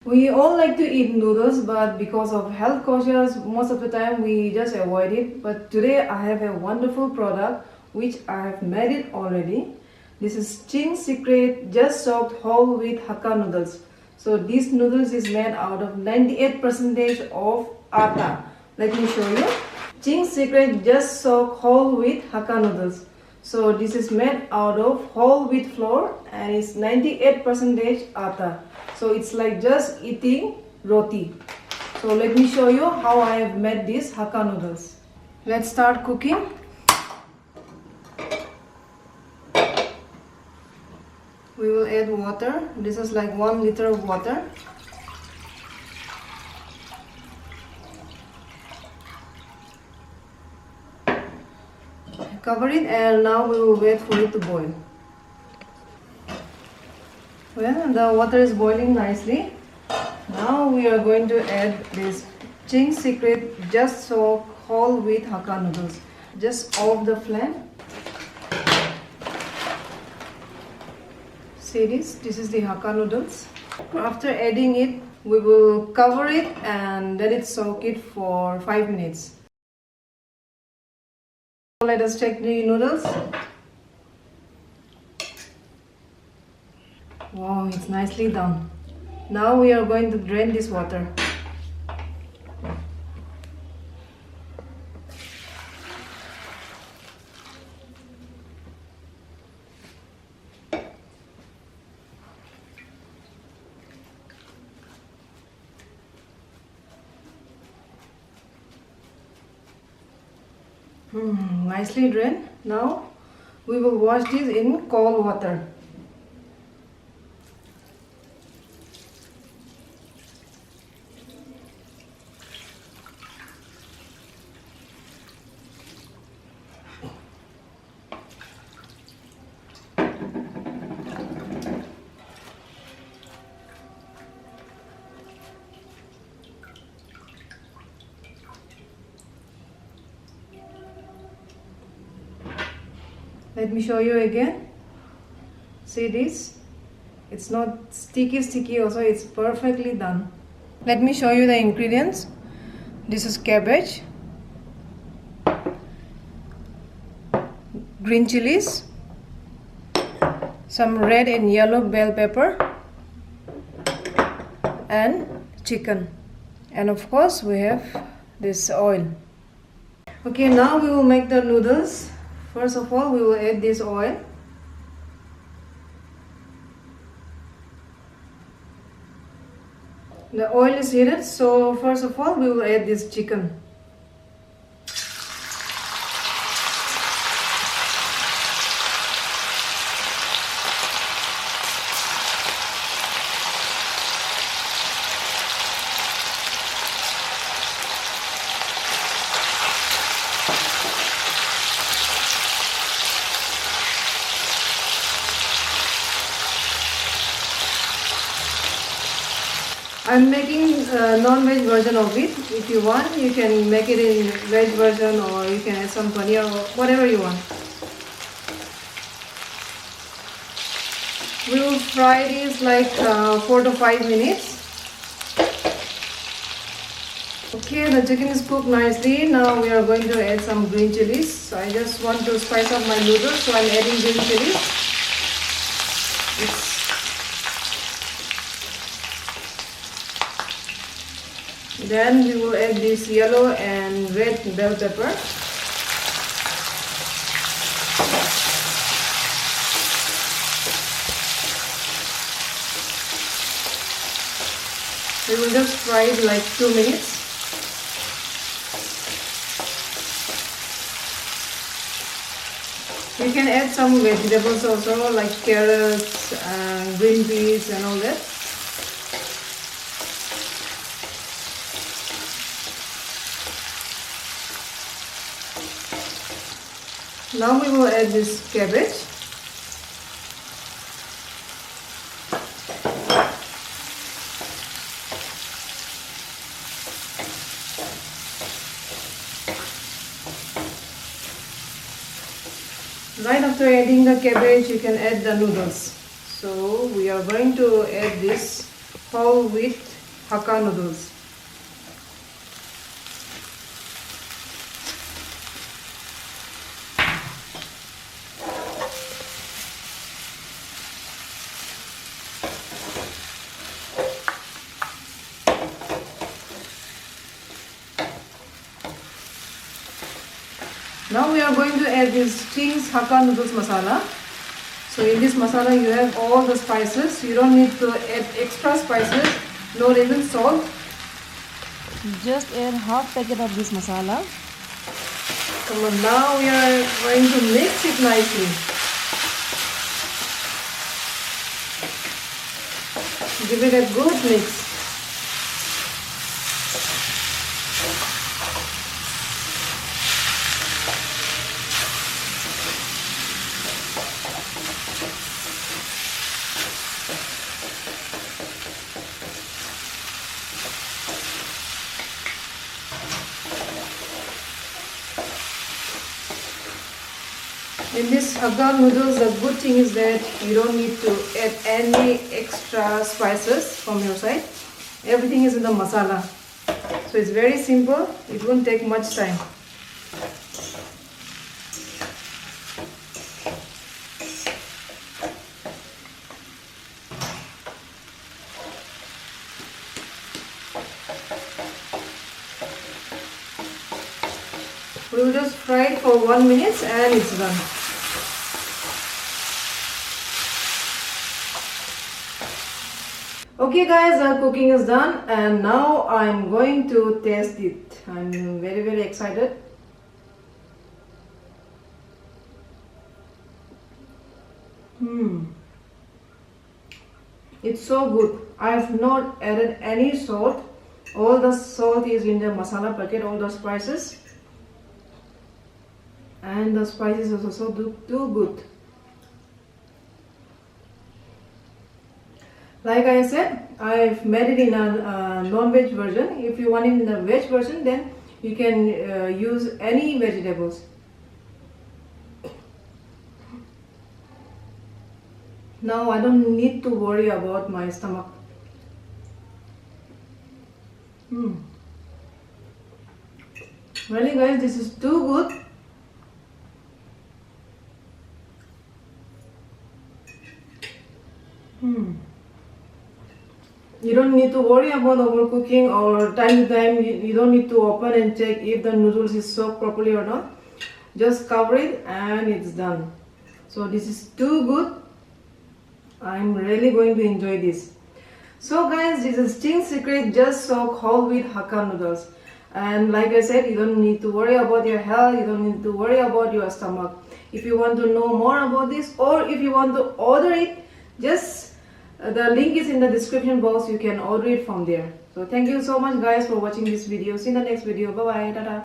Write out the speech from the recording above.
We all like to eat noodles, but because of health conscious, most of the time we just avoid it. But today I have a wonderful product which I have made it already. This is Ching's Secret Just Soaked Whole Wheat Hakka Noodles. So this noodles is made out of 98% of atta. Let me show you. Ching's Secret Just Soaked Whole Wheat Hakka Noodles. So this is made out of whole wheat flour and it's 98% atta. So it's like just eating roti. So let me show you how I have made these Hakka noodles. Let's start cooking. We will add water. This is like 1 liter of water. Cover it and now we will wait for it to boil. Well, the water is boiling nicely. Now we are going to add this Ching's Secret Just Soaked Whole Wheat Hakka Noodles. Just off the flame. See this? This is the Hakka noodles. After adding it, we will cover it and let it soak it for 5 minutes. Let us check the noodles. Wow, it's nicely done. Now we are going to drain this water. Nicely drained. Now we will wash this in cold water. Let me show you again. See this? It's not sticky also, it's perfectly done. Let me show you the ingredients. This is cabbage, green chilies, some red and yellow bell pepper, and chicken. And of course we have this oil. Okay, now we will make the noodles. First of all, we will add this oil. The oil is heated, so first of all, we will add this chicken. I'm making a non-veg version of it. If you want, you can make it in veg version or you can add some paneer or whatever you want. We will fry this like 4 to 5 minutes. Okay, the chicken is cooked nicely. Now we are going to add some green chilies. So I just want to spice up my noodles, so I'm adding green chilies. Then we will add this yellow and red bell pepper. We will just fry it like 2 minutes. You can add some vegetables also like carrots and green peas and all that. Now we will add this cabbage. Right after adding the cabbage, you can add the noodles. So we are going to add this whole wheat Hakka noodles. Now we are going to add this Ching's Hakka noodles masala. So in this masala you have all the spices. You don't need to add extra spices, nor even salt. Just add half packet of this masala. Come on, now we are going to mix it nicely. Give it a good mix. In this Hakka noodles, the good thing is that you don't need to add any extra spices from your side. Everything is in the masala. So it's very simple. It won't take much time. We will just fry it for 1 minute and it's done. Okay guys, our cooking is done and now I'm going to taste it. I'm very excited. It's so good. I have not added any salt. All the salt is in the masala packet, all the spices. And the spices also too good. Like I said, I've made it in a non-veg version. If you want it in a veg version, then you can use any vegetables. Now I don't need to worry about my stomach. Really guys, this is too good. You don't need to worry about overcooking or time to time. You don't need to open and check if the noodles is soaked properly or not. Just cover it and it's done. So this is too good. I'm really going to enjoy this. So guys, this is Ching's secret, just soak whole wheat Hakka noodles. And like I said, you don't need to worry about your health. You don't need to worry about your stomach. If you want to know more about this or if you want to order it, just the link is in the description box. You can order it from there. So thank you so much guys for watching this video. See you in the next video. Bye bye. Tada.